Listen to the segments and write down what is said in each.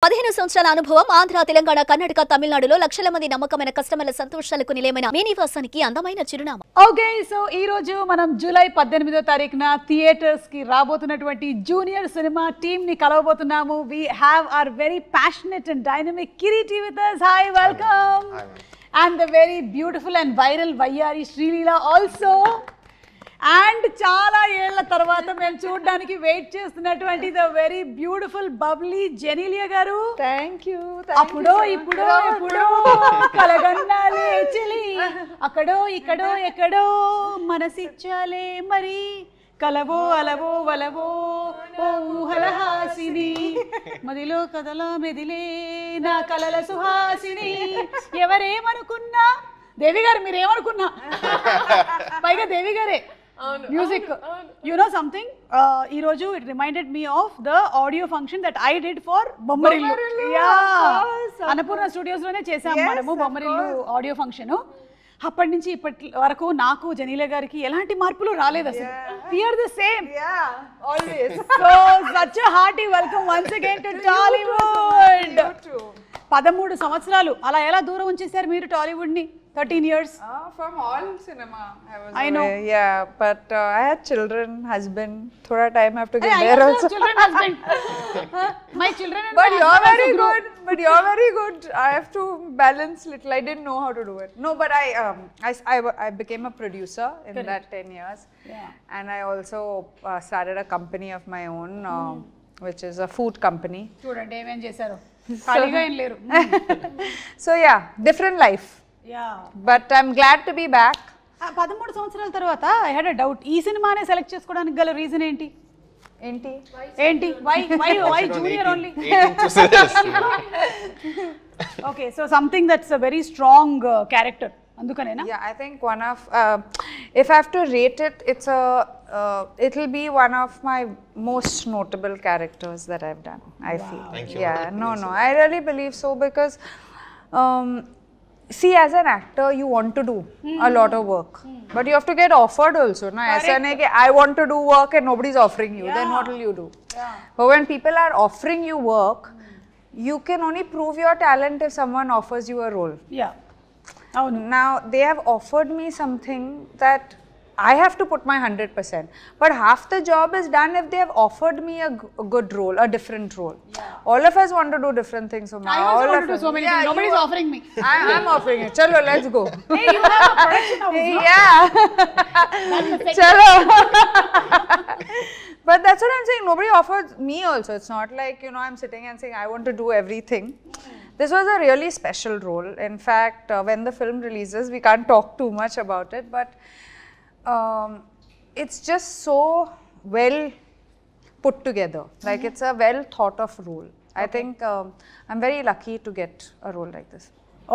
15 సంవత్సరాల అనుభవం ఆంధ్ర తెలంగాణ కర్ణాటక తమిళనాడులో లక్షల మంది నమ్మకమైన కస్టమర్ల సంతోషాలకు నిలయమైన మీ నివాసానికి అందమైన చిరునామా. ఓకే, సో ఈ రోజు మనం జూలై 18వ తారీఖున థియేటర్స్ కి రాబోతున్నటువంటి జూనియర్ సినిమా టీమ్ ని కలవబోతున్నాము. We have our very passionate and dynamic Kireeti with us. Hi, welcome. And the very beautiful and viral Vayyari Srileela also. And చాలా ఏళ్ల తర్వాత మేము చూడడానికి వెయిట్ చేస్తున్నటువంటి the very beautiful bubbly Genelia garu. Thank you. అప్పుడో ఇప్పుడో కలగన్నాలే చెలి, అక్కడో ఇక్కడో ఎక్కడో మనసిచ్చాలే మరి, కలవో అలవో వలవో ఓ ఊహలహాసిని, మదిలో కదలా మెదిలే నా కలల సుహాసిని. ఎవరేమనుకున్నా దేవి గారు, మీరేమనుకున్నా పైగా దేవి గారే మ్యూజిక్. యు నో సంథింగ్, ఈ రోజు it reminded me of the audio function that I did for Bommarillu. Annapurna studios లోనే చేసాము మనము బొమ్మరిల్లు ఆడియో ఫంక్షన్. అప్పటి నుంచి ఇప్పటి వరకు నాకు జనీలా గారికి ఎలాంటి మార్పులు రాలేదు అసలు. We are the same. Yeah, always. So such a hearty welcome once again to Tollywood. 13 సంవత్సరాలు అలా ఎలా దూరం ఉంచేశారు మీరు టాలీవుడ్ ని? 13 years. From all cinema I know. Yeah, but I had children, husband. Thoda time I have to get there also. Children, husband. My children and But my you're husband very also good. But you're very good. I have to balance little. I didn't know how to do it. No, but I became a producer in that 10 years. Yeah. And I also started a company of my own, which is a food company. చూడండి ఏమేం చేశారు, ఖాళీగా ఏం లేరు. So yeah, different life. Yeah. But I'm glad to be back. 13 సంవత్సరాల తర్వాత I had a doubt, ఈ సినిమానే సెలెక్ట్ చేసుకోవడానికి గల రీజన్ ఏంటి? ఏంటి why Junior only? Okay, so something that's a very strong character, అందుకనేనా? Yeah, I think one of if I have to rate it, it'll be one of my most notable characters that I've done. I feel. Thank you. Yeah, no, I really believe so because see, as an actor you want to do a lot of work, but you have to get offered also. Na aisa nahi ki I want to do work and nobody's offering you. Then what will you do? But when people are offering you work, you can only prove your talent if someone offers you a role. Yeah. అవును. Now they have offered me something that I have to put my 100%, but half the job is done if they have offered me a good role, a different role. All of us want to do different things. So I also want to do so many things. Nobody's offering me. I'm offering it. Chalo, let's go. Hey, you have a production house, no? Yeah. Chalo. But that's what I'm saying. Nobody offers me also. It's not like, I'm sitting and saying I want to do everything. This was a really special role. In fact, when the film releases, we can't talk too much about it, but it's just so well put together. Like it's a well thought of role. I think I'm very lucky to get a role like this.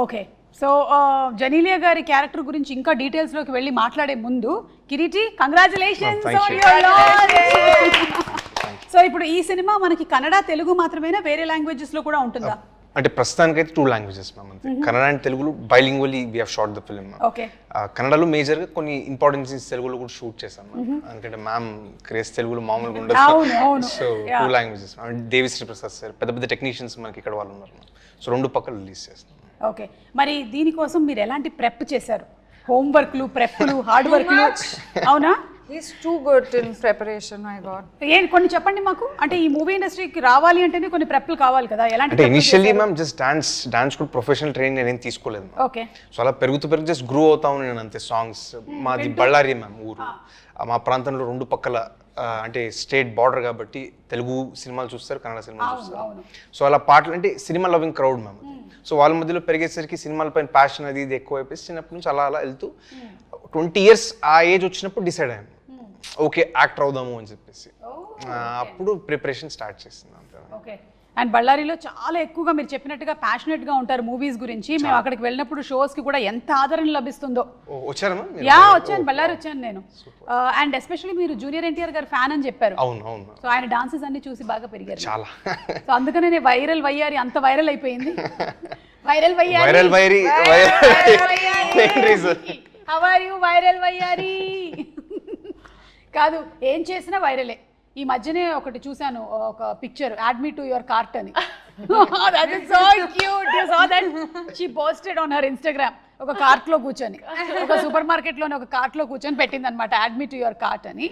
Okay, so Genelia గారి character గురించి ఇంకా details లోకి వెళ్ళి మాట్లాడే ముందు, Kireeti congratulations on your launch. So ఇప్పుడు ఈ cinema మనకి కన్నడ తెలుగు మాత్రమేనా, వేరే లాంగ్వేజెస్ లో కూడా ఉంటుందా? అంటే ప్రస్తుతానికి అయితే 2 లాంగ్వేజెస్ మ్యామ్ అంతే. కన్నడ అండ్ తెలుగులో bilingually we have shot the film. Okay. కన్నడలో మేజర్గా కొన్ని ఇంపార్టెంట్ సీన్స్ తెలుగులో కూడా షూట్ చేశాం మ్యామ్. ఎందుకంటే మ్యామ్ క్రేజ్ తెలుగులో మామూలుగా ఉండదు. So 2 languages. Devi Sri Prasad sir, పెద్ద పెద్ద టెక్నీషియన్స్ మనకి ఇక్కడ వాళ్ళు ఉన్నారు మ్యామ్. సో 2 పక్కలు రిలీజ్ చేస్తాం. ఓకే, మరి దీనికోసం మీరు ఎలాంటి ప్రెప్ చేశారు? హోంవర్క్లు, ప్రెప్లు, హార్డ్ వర్క్లు, అవునా? He's too good in preparation, my God. కొన్ని చెప్పండి మాకు. అంటే ఈ మూవీ ఇండస్ట్రీకి రావాలి అంటేనే కొన్ని ప్రెప్లు కావాలి కదా, ఎలాంటి? అంటే ఇనిషియల్లీ మ్యామ్ జస్ట్ డాన్స్ కూడా ప్రొఫెషనల్ ట్రైనింగ్ నేను తీసుకోలేదు మ్యామ్. ఓకే. సో అలా పెరుగుతూ జస్ట్ గ్రో అవుతాను నేను అంతే. సాంగ్స్ మాది బళ్ళారి మ్యామ్ ఊరు. మా ప్రాంతంలో 2 పక్కల అంటే స్టేట్ బార్డర్ కాబట్టి తెలుగు సినిమాలు చూస్తారు, కన్నడ సినిమాలు చూస్తారు. సో అలా పాటలు అంటే cinema loving crowd ma'am. So వాళ్ళ మధ్యలో పెరిగేసరికి సినిమాల పైన ప్యాషన్ అది ఇది ఎక్కువ అయిపోయి చిన్నప్పటి నుంచి అలా వెళ్తూ 20 years ఆ ఏజ్ వచ్చినప్పుడు డిసైడ్ అయ్యాను, ఓకే యాక్టర్ అవుదాము అని చెప్పేసి. అప్పుడు ప్రిపరేషన్ స్టార్ట్ చేసింది అంతే. ఓకే. అండ్ బళ్ళారిలో చాలా ఎక్కువగా మీరు చెప్పినట్టుగా ప్యాషనెట్ గా ఉంటారు మూవీస్ గురించి. మేము అక్కడికి వెళ్ళినప్పుడు షోస్ కి కూడా ఎంత ఆదరణ లభిస్తుందో. వచ్చారా? వచ్చాను, బళ్ళారి వచ్చాను నేను. అండ్ ఎస్పెషల్లీ మీరు జూనియర్ ఎన్టీఆర్ గారి ఫ్యాన్ అని చెప్పారు. అవును. సో ఆయన డాన్సెస్ అన్ని చూసి బాగా పెరిగారు చాలా. సో అందుకనే వైరల్ వయ్యారి అంత వైరల్ అయిపోయింది. వైరల్ వయ్యారి. హౌ ఆర్ యు వైరల్ వయ్యారి? కాదు, ఏం చేసినా వైరలే. ఈ మధ్యనే ఒకటి చూశాను, ఒక picture, add me to your cart అని. That is so cute. You saw that? She posted on her Instagram. ఒక కార్ట్ లో కూర్చొని, ఒక సూపర్ మార్కెట్ లోనే ఒక కార్ట్ లో కూర్చొని పెట్టింది అనమాట, add me to your cart అని.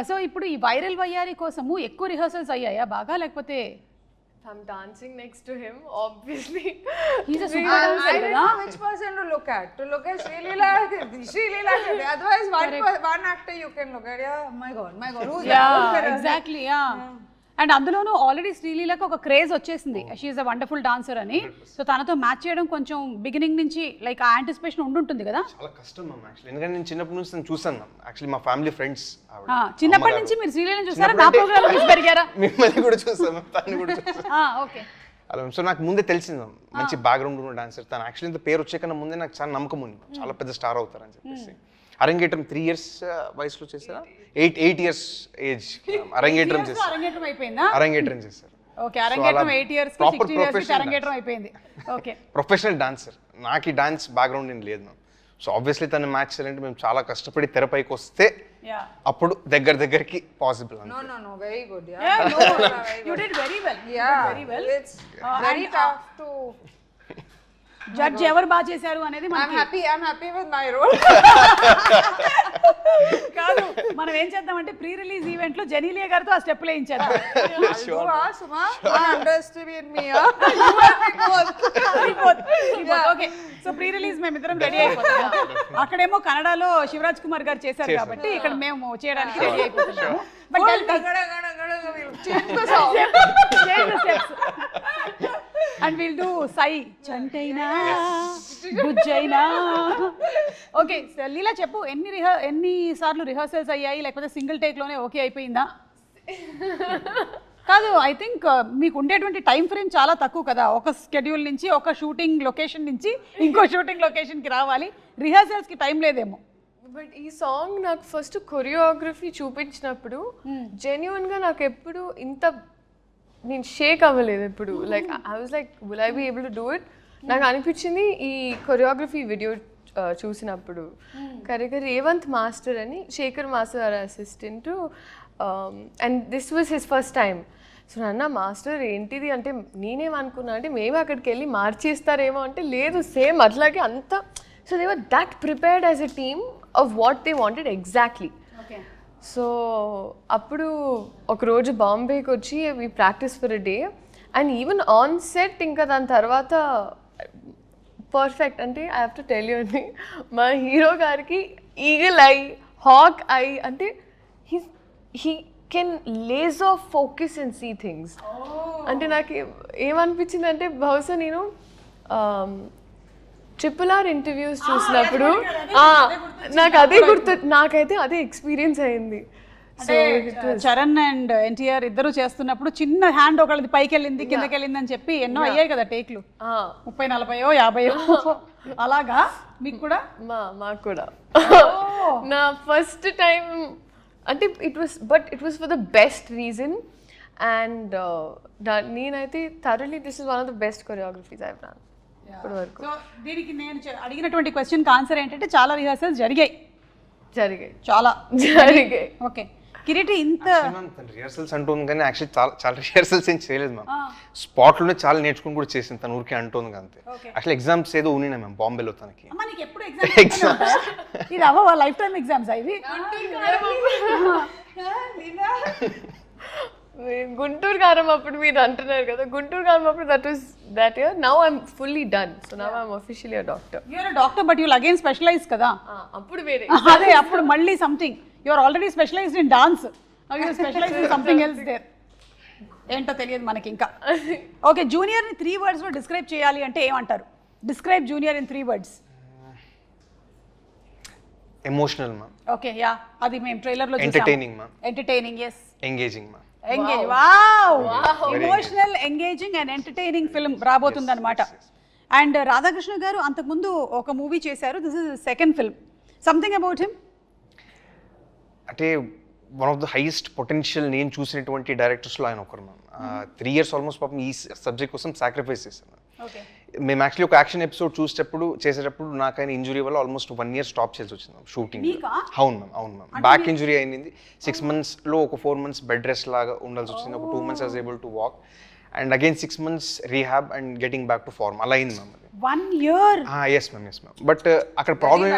సో ఇప్పుడు ఈ వైరల్ వయ్యారి కోసము ఎక్కువ రిహర్సల్స్ అయ్యాయా బాగా, లేకపోతే? I'm dancing next to him, obviously. He's a super dancer. I don't know which person to look at. To look at Sri Leela. Otherwise, one actor you can look at. Yeah, my God. Who's Yeah, exactly. Yeah. And అందులోనూ already శ్రీలీలకు ఒక craze వచ్చేసింది, she is a wonderful dancer అని. So తనతో match చేయడం కొంచెం beginning నుంచి like ఆ anticipation ఉండుంటుంది కదా. చాలా కష్టం మ్యామ్ యాక్చువల్లీ, ఎందుకంటే నేను చిన్నప్పటి నుంచి నేను చూసాను మ్యామ్. యాక్చువల్లీ మా ఫ్యామిలీ ఫ్రెండ్స్ చిన్నప్పటి నుంచి మీరు శ్రీలీలను చూసారా? నా ప్రోగ్రామ్ చూసి పెరిగారా? మిమ్మల్ని కూడా చూసాను, తను కూడా చూసాను. ఓకే. అలా సో నాకు ముందే తెలిసింది మ్యామ్, మంచి బ్యాక్గ్రౌండ్ ఉన్న డాన్సర్ తను. యాక్చువల్లీ ఇంత పేరు వచ్చే కన్నా ముందే నాకు చాలా నమ్మకం ఉంది, చాలా పెద్ద స్టార్ అవుతారని చెప్పేసి. అరంగేట్రం 3 years వయసులో చేశారా? 8 years ఏజ్ అరంగేట్రం చేశారు. అరంగేట్రం అయిపోయిందా? అరంగేట్రం చేశారు. ఓకే, అరంగేట్రం 8 years కి 16 years కి అరంగేట్రం అయిపోయింది. Okay, professional dancer. నాకు ఈ డాన్స్ బ్యాక్గ్రౌండ్ ఏం లేదు మ్యామ్. సో ఆబ్వియస్లీ తను మ్యాచ్ చేయాలంటే మేము చాలా కష్టపడి తెరపైకి వస్తే అప్పుడు దగ్గరికి possible. No, very good. Yeah, no, you did very well. Yeah, very well. It's very tough to judge ఎవరు బాగా చేశారు అనేది I'm happy with my role. కాదు, మనం ఏం చేద్దామంటే ప్రీ రిలీజ్ ఈవెంట్ లో జెనీలియా గారితో ఆ స్టెప్ వేయించేద్దాం. Suma, underestimate me. Okay, so pre release మేమిద్దరం రెడీ అయిపోతాం. అక్కడేమో కన్నడలో శివరాజ్ కుమార్ గారు చేశారు కాబట్టి ఇక్కడ మేము చేయడానికి రెడీ అయిపోతున్నాము. But and will do Sye చంటైనా బుజ్జైనా. ఓకే లీలా చెప్పు, ఎన్ని సార్లు రిహర్సల్స్ అయ్యాయి, లేకపోతే సింగిల్ టేక్ లోనే ఓకే అయిపోయిందా? కాదు, ఐ థింక్ మీకు ఉండేటువంటి టైం ఫ్రేమ్ చాలా తక్కువ కదా, ఒక స్కెడ్యూల్ నుంచి ఒక షూటింగ్ లొకేషన్ నుంచి ఇంకో షూటింగ్ లొకేషన్కి రావాలి, రిహర్సల్స్కి టైం లేదేమో. బట్ ఈ సాంగ్ నాకు ఫస్ట్ కొరియోగ్రఫీ చూపించినప్పుడు జెన్యున్గా నాకు ఎప్పుడు ఇంత నేను షేక్ అవ్వలేదు ఎప్పుడు. Like I was like will I be able to do it. నాకు అనిపించింది ఈ కొరియోగ్రఫీ వీడియో చూసినప్పుడు రేవంత్ మాస్టర్ అని, Sekhar master assistant, and this was his first time. So నాన్న మాస్టర్ ఏంటిది అంటే నేనేమనుకున్నా అంటే మేము అక్కడికి వెళ్ళి మార్చేస్తారేమో అంటే లేదు, సేమ్ అట్లాగే అంత. So they were that prepared as a team of what they wanted exactly. So అప్పుడు ఒకరోజు బాంబేకి వచ్చి we practice for a day and even on set ఇంకా దాని తర్వాత పర్ఫెక్ట్. అంటే I have to tell you అండి, మా హీరో గారికి ఈగల్ ఐ, హాక్ ఐ, అంటే he can laser focus and see things. అంటే నాకు ఏమనిపించింది అంటే బహుశా నేను RRR ఇంటర్వ్యూస్ చూసినప్పుడు నాకు అదే గుర్తు, నాకైతే అదే ఎక్స్పీరియన్స్ అయింది. చరణ్ అండ్ ఎన్టీఆర్ ఇద్దరు చేస్తున్నప్పుడు చిన్న హ్యాండ్ ఒకళ్ళది పైకి వెళ్ళింది కిందకి వెళ్ళింది అని చెప్పి ఎన్నో అయ్యాయి కదా టేక్లు, 30, 40, 50. అలాగా మీకు కూడా? మాకు కూడా నా ఫస్ట్ టైం అంటే it was for the best reason. And నేనైతే thoroughly this is one of the best choreographies I have done ఇప్పటి వరకు. సో దీనికి నేను అడిగినటువంటి క్వశ్చన్కి ఆన్సర్ ఏంటంటే చాలా రిహర్సల్స్ జరిగాయి. చాలా జరిగాయి. ఓకే కిరీటి, ఇంత రిహర్సల్స్ అంటుంది కానీ యాక్చువల్లీ చాలా రిహర్సల్స్ ఏం చేయలేదు మ్యామ్. స్పాట్లోనే చాలా నేర్చుకుని కూడా చేసింది తను, ఊరికే అంటుంది అంతే. యాక్చువల్లీ ఎగ్జామ్స్ ఏదో ఉన్నాయి మ్యామ్ బాంబేలో తనకి. ఇది అవ్వ లైఫ్ టైమ్ ఎగ్జామ్స్ ఇవి. గుంటూరు కారం అప్పుడు మీరు అంటున్నారు కదా, గుంటూరు కారం అప్పుడు that year. Now I'm fully done. So now I'm officially a doctor. You're a doctor but you'll again specialize kada. Appudu vere. Ade appudu malli something. You're already specialized in dance. Now you're specialized in something else there. ఏంటో తెలియదు మనకి ఇంకా. Okay, junior ని 3 words లో describe చేయాలి అంటే ఏమంటారు? Describe junior in 3 words. Emotional ma'am. Okay, yeah, అది మేము ట్రైలర్ లో చూసాం. Entertaining ma'am. Entertaining, yes. Engaging ma'am. Engage. Wow. Emotional, engaging and entertaining film రాబోతుంది అనమాట. అండ్ రాధాకృష్ణ గారు అంతకుముందు ఒక మూవీ చేశారు, this is second film. Something about him అంటే one of the highest potential నేను చూసినటువంటి డైరెక్టర్స్లో ఆయన ఒకరు మ్యామ్. 3 years ఆల్మోస్ట్ పాపం ఈ సబ్జెక్ట్ కోసం సాక్రిఫైస్ చేశాను. మేము యాక్చువల్లీ ఒక యాక్షన్ ఎపిసోడ్ చేసేటప్పుడు నాకైనా ఇంజురీ వల్ల ఆల్మోస్ట్ 1 year స్టాప్ చేసి వచ్చింది షూటింగ్. అవును మ్యామ్ బ్యాక్ ఇంజురీ అయింది. 6 monthsలో ఒక 4 months బెడ్ రెస్ట్ లాగా ఉండాల్సి వచ్చింది. ఒక 2 months I was able to walk and again 6 months rehab and getting back to form. అలా అయింది ma'am. 1 year? Yes ma'am. But అక్కడ ప్రాబ్లమ్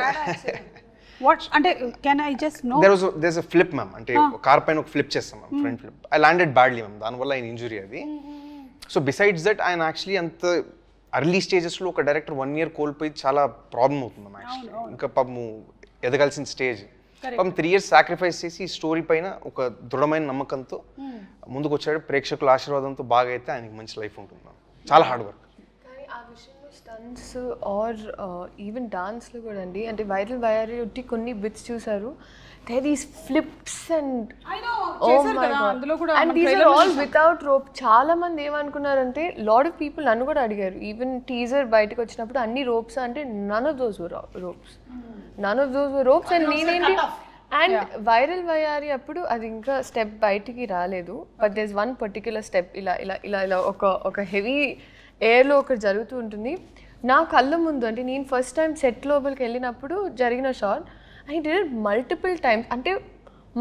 వాట్ అంటే can I just know there's a flip ma'am. అంటే car పైన ఒక ఫ్లిప్ చేస్తాం ma'am, front flip. I landed badly ma'am, దానివల్ల ఆయన ఇంజురీ అది. సో బిసైడ్స్ దట్ ఆయన యాక్చువల్లీ అంత అర్లీ స్టేజెస్లో ఒక డైరెక్టర్ 1 year కోల్పోయి చాలా ప్రాబ్లం అవుతుంది మ్యామ్. యాక్చువల్లీ ఇంకా పాపము ఎదగాల్సిన స్టేజ్. పాపం 3 years సాక్రిఫైస్ చేసి ఈ స్టోరీ పైన ఒక దృఢమైన నమ్మకంతో ముందుకు వచ్చాడు. ప్రేక్షకుల ఆశీర్వాదంతో బాగా అయితే ఆయనకి మంచి లైఫ్ ఉంటుంది మ్యామ్. చాలా హార్డ్ వర్క్. కానీ ఆ విషయంలో స్టంట్స్ ఆర్ ఈవెన్ డాన్స్లో కూడా అండి, అంటే వైరల్ వయారీ ఒట్టి కొన్ని బిట్స్ చూసారు. There these flips and and these are all without rope. చాలా మంది ఏమనుకున్నారంటే, lot of people నన్ను కూడా అడిగారు, ఈవెన్ టీజర్ బయటకు వచ్చినప్పుడు అన్ని ropes అంటే none of those were ropes. And నేనేంటి అండ్ వైరల్ వయారీ అప్పుడు అది ఇంకా స్టెప్ బయటికి రాలేదు. But there is one particular step ఇలా ఇలా ఇలా ఇలా ఒక హెవీ ఎయిర్లో ఒకటి జరుగుతూ ఉంటుంది. నా కళ్ళ ముందు, అంటే నేను ఫస్ట్ టైం సెట్ లోపలికి వెళ్ళినప్పుడు జరిగిన shot. I did it multiple times. అంటే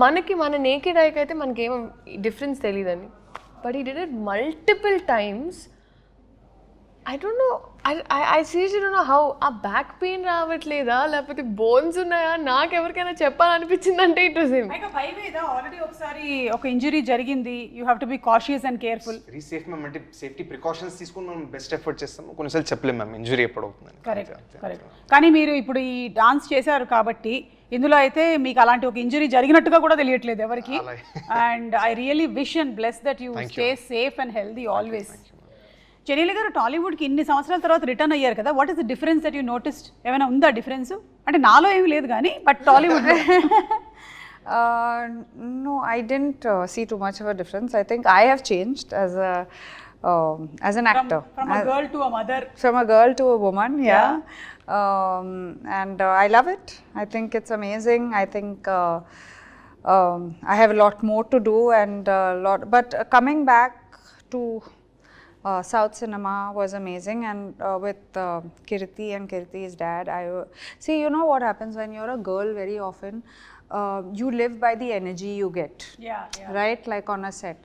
మన నేకెడ్ ఐకి అయితే మనకేం డిఫరెన్స్ తెలియదండి, బట్ ఈ did it multiple times. I don't know, I seriously don't know how. ఆ బ్యాక్ పెయిన్ రావట్లేదా, లేకపోతే బోన్స్ ఉన్నాయా, నాకు ఎవరికైనా చెప్పాలనిపించింది అంటే ఇట్ వాస్ హిమ్. ఆల్రెడీ ఒకసారి ఒక ఇంజరీ జరిగింది. You have to be cautious and careful. Very safe ma'am. అంటే సేఫ్టీ ప్రికాషన్స్ తీసుకుని మనం బెస్ట్ ఎఫర్ట్ చేస్తాం. కొన్నిసార్లు చెప్పలేము మ్యామ్ ఇంజరీ ఎప్పుడు అవుతుందని. కరెక్ట్. కానీ మీరు ఇప్పుడు ఈ డాన్స్ చేశారు కాబట్టి ఇందులో అయితే మీకు అలాంటి ఒక ఇంజరీ జరిగినట్టుగా కూడా తెలియట్లేదు ఎవరికి. And I really wish and bless that you stay safe and healthy always. చెన్నీల గారు టాలీవుడ్కి ఇన్ని సంవత్సరాల తర్వాత రిటర్న్ అయ్యారు కదా, what is the difference that you noticed? ఏమైనా ఉందా డిఫరెన్స్? అంటే నాలో ఏమీ లేదు కానీ, but Tollywood. No, I didn't see too much of a difference. I think I have changed as an actor. From a girl to a mother. From a girl to a woman, yeah. And I love it. I think it's amazing. I think I have a lot more to do and but coming back to South cinema was amazing, and with Kirti and Kirti's dad, see, you know what happens when you're a girl very often, you live by the energy you get. Yeah. Right, like on a set.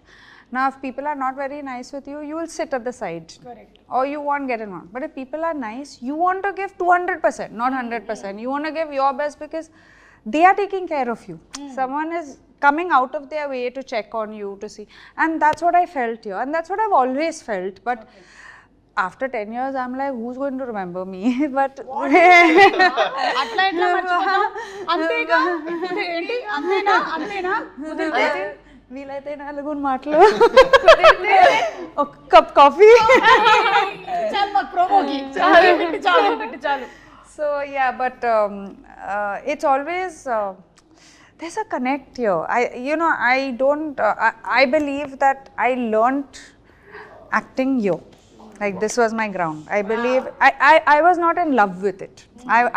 Now if people are not very nice with you, you will sit at the side. Correct. Or you won't get involved. But if people are nice, you want to give 200%, not 100%. You want to give your best because they are taking care of you. Someone is coming out of their way to check on you, to see. And that's what I felt here. And that's what I've always felt. But after 10 years, I'm like, who's going to remember me? But అట్లా ఎట్లా మర్చిపోతాం? అంతేగా ఏంటి? అంతేనా వీలైతే 4 మాటలు, ఒక cup coffee. చాలు. So yeah, but it's always there's a connect here. I believe that I learnt acting here. Like this was my ground. I believe I was not in love with it.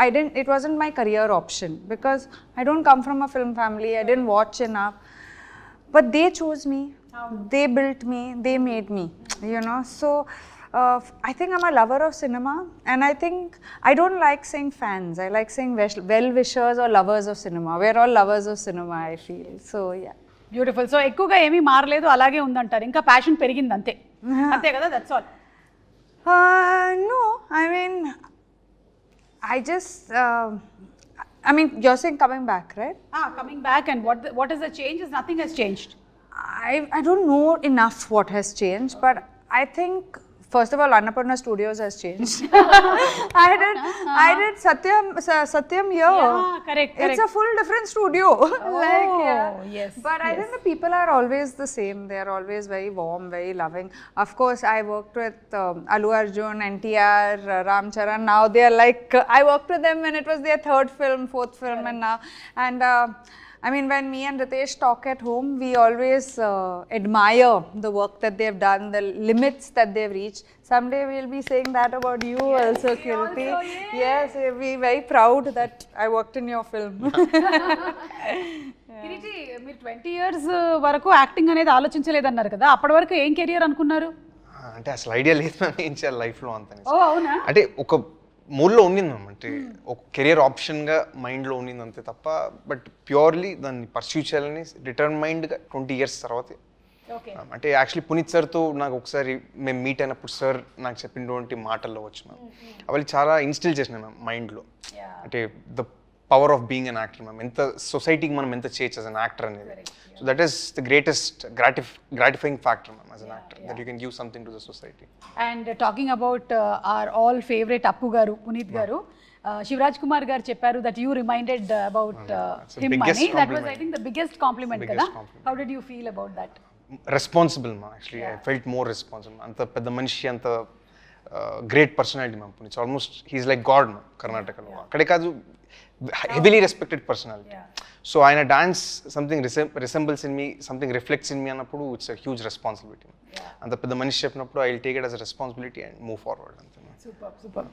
I didn't. It wasn't my career option because I don't come from a film family. I didn't watch enough. But they chose me. They built me. They made me. You know. So I think I'm a lover of cinema, and I think I don't like saying fans. I like saying well-wishers or lovers of cinema. We're all lovers of cinema, I feel. So yeah. Beautiful. So ఎక్కువగా ఏమీ మారలేదు, అలాగే ఉందంటారు. ఇంకా passion పెరిగింది అంతే కదా? That's all. No, I mean, you're saying coming back, right? Coming back, and what is the change? Nothing has changed. I don't know enough what has changed, but I think first of all, Annapurna Studios has changed. I did Satyam here. Yeah, correct. It's a full different studio. Yes. But I think the people are always the same. They are always very warm, very loving. Of course, I worked with Allu Arjun, NTR, Ram Charan. Now they are like, I worked with them when it was their 3rd film, 4th film, and now. And I mean, when me and Ritesh talk at home, we always admire the work that they've done, the limits that they've reached. Someday we'll be saying that about you also, Kirti. Yes, we'll be very proud that I worked in your film. Kireeti, మీరు 20 years వరకు acting అనేది ఆలోచించలేదన్నారు కదా, అప్పటి వరకు ఏం career అనుకున్నారు? అంటే అసలు ఐడియా లేదు మ్యామ్ ఏం చేయాలి లైఫ్లో అంత ఓ అవునా అంటే ఒక మూడ్లో ఉండింది మ్యామ్ అంటే ఒక కెరియర్ ఆప్షన్గా మైండ్లో ఉండింది అంతే తప్ప బట్ ప్యూర్లీ దాన్ని పర్స్యూ చేయాలని డిటర్మైండ్గా 20 years తర్వాత ఓకే అంటే యాక్చువల్లీ పునీత్ సార్తో నాకు ఒకసారి మేము మీట్ అయినప్పుడు సార్ నాకు చెప్పినటువంటి మాటల్లో వచ్చి మ్యామ్ అవి చాలా ఇన్స్టిల్ చేసినాయి మ్యామ్ మైండ్లో అంటే the power of being an actor ma'am ఎంత సొసైటీకి మనం ఎంత చేయొచ్చు యాజ్ అన్ యాక్టర్ అనేది so that is the greatest gratifying factor ma'am as an actor that you can give something to the society and talking about our all favourite Appu garu Puneeth garu Shivaraj Kumar garu చెప్పారు that you reminded about him అని that was I think the biggest compliment కదా how did you feel about that responsible ma'am actually I felt more responsible అంత పెద్ద మనిషి అంత great personality ma'am Puneeth almost he is like god ma'am కర్ణాటకలో అక్కడే కాదు heavily respected personality so ఆయన dance something resembles in me something reflects in me అన్నప్పుడు it's a huge responsibility అంత పెద్ద మనిషి చెప్పినప్పుడు I will take it as a responsibility and move forward అంతే super super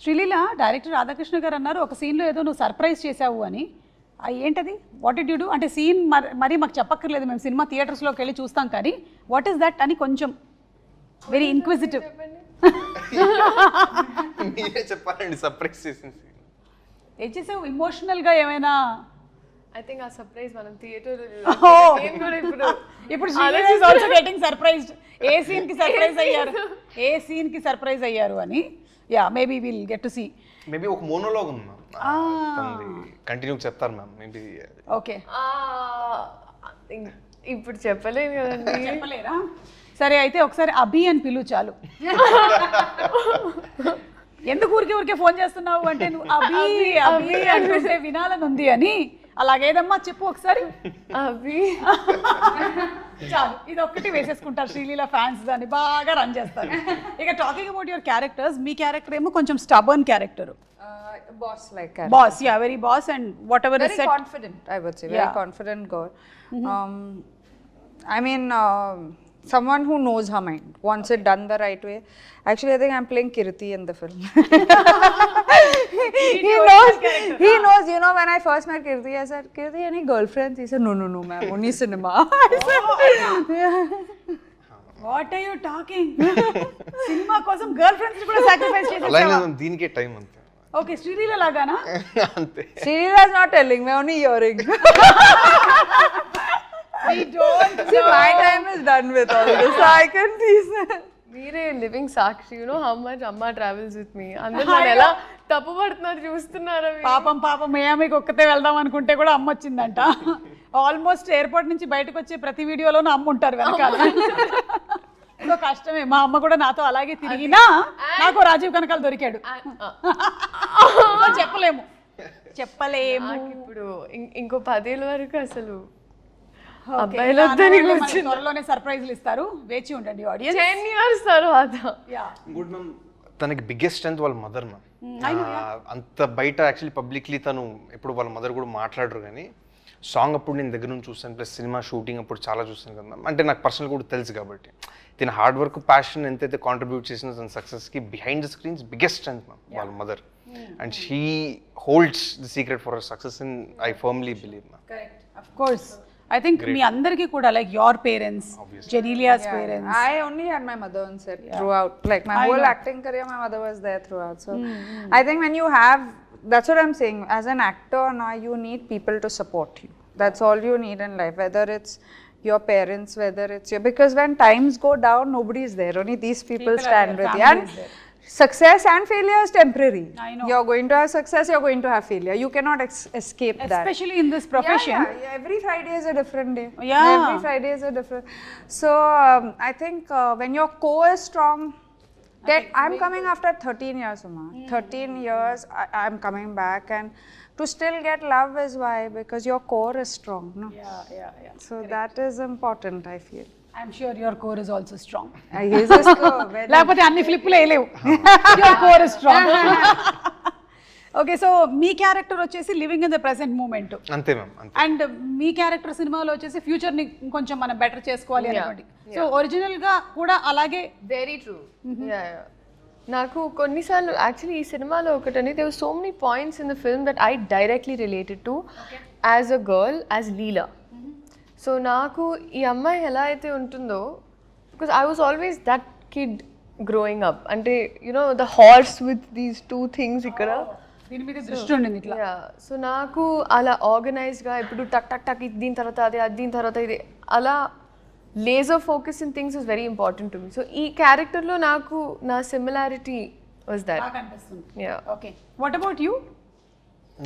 Sreeleela director Radhakrishna garu అన్నారు ఒక సీన్లో ఏదో నువ్వు సర్ప్రైజ్ చేసావు అని ఏంటది వాట్ డిడ్ యూ డూ అంటే సీన్ మరీ మాకు చెప్పక్కర్లేదు మేము సినిమా థియేటర్స్లోకి వెళ్ళి చూస్తాం కానీ వాట్ ఈస్ దట్ అని కొంచెం వెరీ ఇన్క్విజిటివ్ మీరే చెప్పాలండి సర్ప్రైజ్ చేసింది ఏం చేసావు ఇమోషనల్గా ఏమైనా ఐ థింక్ ఆ సర్ప్రైజ్ మనం థియేటర్ ఇప్పుడు Sreeleela is also getting surprised ఏ సీన్ కి సర్ప్రైజ్ అయ్యారు అని yeah maybe will get to see maybe ఒక మోనోలాగ్ ఉంది మ్యామ్ కంటిన్యూ చెప్తారు మ్యామ్ మేబీ ఓకే ఇప్పుడు చెప్పలేను కదండి చెప్పలేరా సరే అయితే ఒకసారి అభి అని పిలు చాలు ఎందుకు ఊరికే ఫోన్ చేస్తున్నావు అంటే నువ్వు అభి అభి అంటే వినాలని ఉంది అని అలాగేదమ్మా చెప్పు ఒకసారి అభి చాలు ఇది ఒక్కటి వేసేసుకుంటారు శ్రీలీల ఫ్యాన్స్ దాన్ని బాగా రన్ చేస్తారు ఇక talking about your characters me character ఏమో కొంచెం stubborn character boss like boss yeah very boss and whatever very is said confident I would say very confident girl I mean someone who knows her mind wants it done the right way actually I think I'm playing Kirti in the film he knows you know when I first met Kirti I said Kirti any girlfriends he said no ma'am only cinema what are you talking cinema kosam girlfriends kuda sacrifice chesesava అలానే దీనికే time అంతే okay Sreeleela లాగానా అంతే Shrila is not telling me only hearing we don't see my time is done with all this so I can tease మీరే living Sakshi you know how much అమ్మ travels with me అందరూ నన్ను ఎలా తప్పు పడుతున్నారు చూస్తున్నారా పాపం మియామికి ఒక్కతే వెళ్దాం అనుకుంటే కూడా అమ్మ వచ్చిందంట ఆల్మోస్ట్ ఎయిర్పోర్ట్ నుంచి బయటకు వచ్చే ప్రతి వీడియోలోనూ అమ్మ ఉంటారు వెనకాల సో కష్టమే మా అమ్మ కూడా నాతో అలాగే తిరిగినా నాకు రాజీవ్ కనకాల దొరికాడు చెప్పలేము ఇప్పుడు ఇంకో 10 ఏళ్ళ వరకు అసలు అబ్బాయిలు వద్దని త్వరలోనే సర్ప్రైజ్లు ఇస్తారు వేచి ఉండండి ఆడియన్స్ 10 years తర్వాత గుడ్ మ్యామ్ తనకి బిగ్గెస్ట్ స్ట్రెంత్ వాళ్ళ మదర్ మ్యామ్ అంత బయట యాక్చువల్లీ పబ్లిక్లీ తను ఎప్పుడు వాళ్ళ మదర్ కూడా మాట్లాడరు కానీ సాంగ్ అప్పుడు నేను దగ్గర నుంచి చూస్తాను ప్లస్ సినిమా షూటింగ్ అప్పుడు చాలా చూస్తాను కదా మ్యామ్ అంటే నాకు పర్సనల్ కూడా తెలుసు కాబట్టి తన హార్డ్ వర్క్ ప్యాషన్ ఎంతైతే కాంట్రిబ్యూట్ చేసిన తన సక్సెస్కి behind the screens biggest strength ma'am వాళ్ళ mother and she holds the secret for her success in I firmly believe ma'am correct of course I think మీ అందరికీ కూడా like your parents Genelia's parents I only had my mother on set throughout like my whole acting career my mother was there throughout so I think when you have that's what I'm saying as an actor now you need people to support you that's all you need in life whether it's your parents whether it's your because when times go down nobody is there only these people stand with you and success and failure is temporary. I know. You're going to have success, you're going to have failure. You cannot escape that. Especially in this profession. Yeah. Every Friday is a different day. Yeah. Every Friday is a different. So I think when your core is strong, I'm coming after 13 years, Uma. 13 years, I'm coming back and to still get love is why because your core is strong. No? Yeah. So that is important, I feel. I'm sure your core is also strong. His is very లేకపోతే అన్ని ఫ్లిప్లు వేయలేవు your core is strong. Okay so మీ character వచ్చేసి living in the present moment అంతే ma'am అంతే and మీ character సినిమాలో వచ్చేసి ఫ్యూచర్ ని కొంచెం మనం బెటర్ చేసుకోవాలి అనుకోండి సో ఒరిజినల్ గా కూడా అలాగే వెరీ ట్రూ నాకు కొన్నిసార్లు యాక్చువల్లీ ఈ సినిమాలో ఒకటని there were so many points in the film that I directly related to as a girl as Leela so నాకు ఈ అమ్మాయి ఎలా అయితే ఉంటుందో because I was always that kid growing up. Ante, you know, the horse with these two things ikkada. దీని మీద దృష్టి ఉండింది ఇట్లా. Yeah. So నాకు అలా ఆర్గనైజ్డ్గా ఇప్పుడు టక్ టక్ టక్ ఇది దీని తర్వాత అది దీని తర్వాత ఇది అలా laser focus in things is very important to me. So ఈ క్యారెక్టర్లో నాకు నా సిమిలారిటీ వాజ్ దట్. బాగా అనిపిస్తుంది. Yeah. Okay, what about you?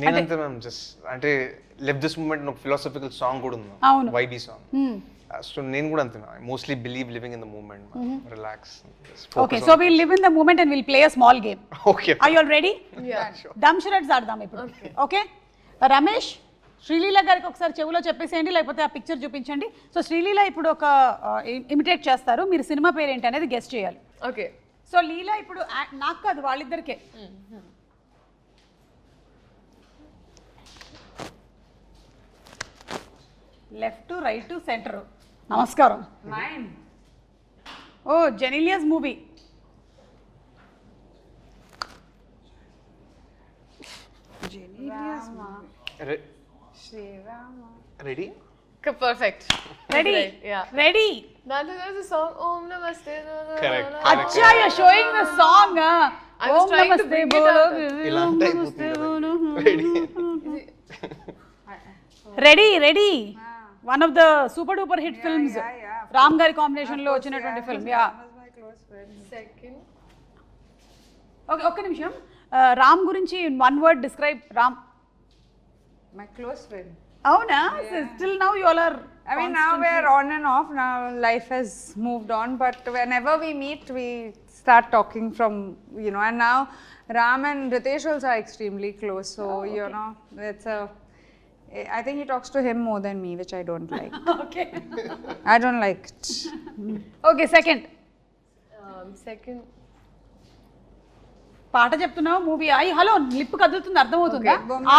నేనంతే మ్యామ్ జస్ట్ అంటే లివ్ దిస్ మూమెంట్ ఒక ఫిలాసఫికల్ సాంగ్ కూడా ఉంది అవును. Vibey song. సో నేను కూడా అంతే mostly believe living in the moment, relax. Okay, so will live in the moment and will play a small game. Okay, are you all ready? Dumb charades ఆడదాం ఇప్పుడు. Okay, Ramesh Sreeleela గారికి ఒకసారి చెవులో చెప్పేసేయండి, లేకపోతే ఆ పిక్చర్ చూపించండి. సో శ్రీలీల ఇప్పుడు ఒక ఇమిటేట్ చేస్తారు, మీరు సినిమా పేరు ఏంటి అనేది గెస్ట్ చేయాలి. ఓకే. సో లీలా ఇప్పుడు నాకు కాదు, వాళ్ళిద్దరికే. Left right centre. నమస్కారం. ఓ Genelia's movie. Ready? Perfect. Ready? Yeah. Ready? దాంట్లో there's a song Om Namaste. Correct. అచ్చా, you are showing the song. I was trying to bring it out. ఇలా అంటే Ready? Ready Ready one of the super duper hit films. Ram గారి combination లో వచ్చినటువంటి film. Yeah. Second. Okay, ఒక్క నిమిషం. రామ్ గురించి one word describe. Ram My close friend. అవునా? Still now you all are. I mean, now we're on and off. Now life has moved on, but whenever we meet, we start talking from, you know, and now Ram and Ritesh also are extremely close. So, you know, it's a, I think he talks to him more than me, which I don't like. Okay. I don't like it. Okay, second. Second. పాట చెప్తున్నావు, movie. అయ్యి hello, lip కదులుతుంది, అర్థమవుతుందా? ఆ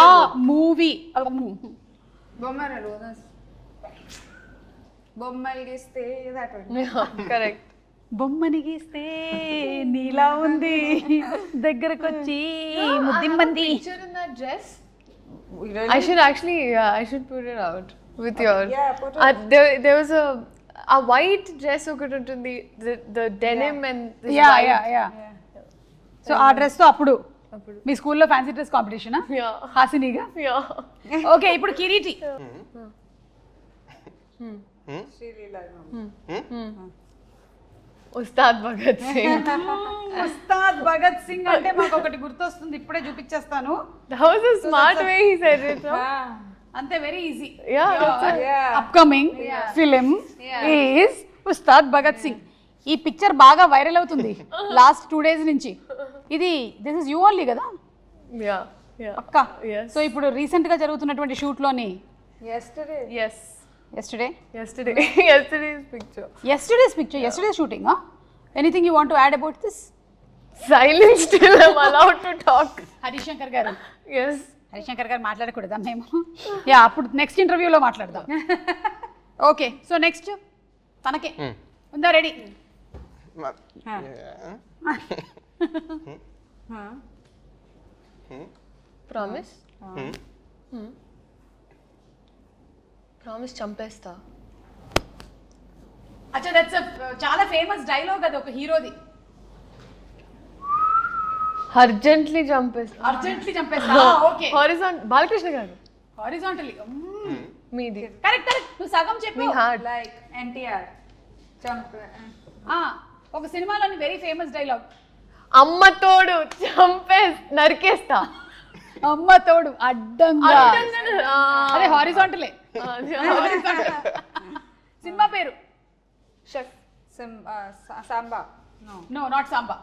movie. బొమ్మలు గీస్తే that one. Correct. బొమ్మని గీస్తే నీలా ఉంది, దగ్గరకొచ్చి ముద్దిమ్మంది. Picture in that dress. I should actually, yeah, I should put it out with your. Yeah, put it. There was a white dress ఒకటి ఉంటుంది, the denim and this yeah white. Yeah yeah. So ఆ dress తో అప్పుడు మీ స్కూల్లో fancy dress competition Yeah. హాసినిగా. Yeah. Okay, ఇప్పుడు కిరీటి. ఉస్తాద్ భగత్ సింగ్. ఉస్తాద్ భగత్ సింగ్ అంటే మాకు ఒకటి గుర్తొస్తుంది, ఇప్పుడే చూపించేస్తాను. That was a smart way he said it. No? అంతే, very easy. Yeah. Upcoming film is Ustaad Bhagat Singh. ఈ పిక్చర్ బాగా వైరల్ అవుతుంది లాస్ట్ 2 days నుంచి. ఇది దిస్ ఇస్ యూ ఓన్లీ కదా? Yeah. Yeah. అక్క. Yes. సో ఇప్పుడు రీసెంట్ గా జరుగుతున్నటువంటి షూట్ లోని Yesterday. Yes. Yesterday's picture. yesterday's shooting. Anything you want to add about this? Silence till I'm allowed to talk. Harishankar గారు. Yes. Harishankar గారు మాట్లాడకూడదా మేము? యా, అప్పుడు నెక్స్ట్ ఇంటర్వ్యూలో మాట్లాడదాం. ఓకే, సో నెక్స్ట్ తనకే ఉందా? రెడీ? Promise? Promise చంపేస్తా. అచ్చా, దట్స్ చాలా ఫేమస్ డైలాగ్ అది, ఒక హీరోది. అర్జెంట్లీ చంపేస్తా. అర్జెంట్లీ చంపేస్తా. ఓకే, బాలకృష్ణ గారు. హారిజాంటల్లీ. మీది. కరెక్ట్ కరెక్ట్, నువ్వు సగం చెప్పు. మీ హార్ట్. Like NTR. ఒక సినిమాలోని వెరీ ఫేమస్ డైలాగ్. అమ్మ తోడు నరికేస్తా. అమ్మ తోడు అడ్డంగా. అదే హారిజాంటలే. సినిమా పేరు? Chef. Samba. No, not Samba.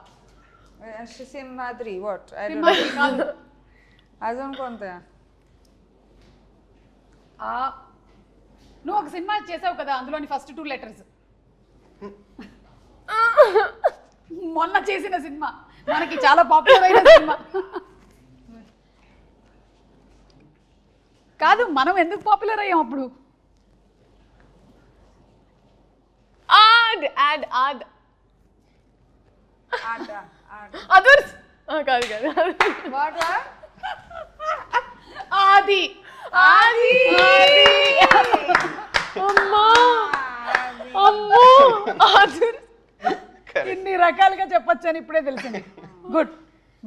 Simhadri. What? I don't Simhadri కాదు. know. Azon konta? నువ్వు ఒక సినిమా చేసావు కదా, అందులోని ఫస్ట్ 2 letters. మొన్న చేసిన సినిమా, మనకి చాలా పాపులర్ అయిన సినిమా కాదు. మనం ఎందుకు పాపులర్ అయ్యాం అప్పుడు? అదర్స్ కాదు కాదు. What? ఆది. Adi. అమ్మా అమ్మో అదర్స్. ఇన్ని రకాలుగా చెప్పొచ్చు అని ఇప్పుడే తెలిసింది.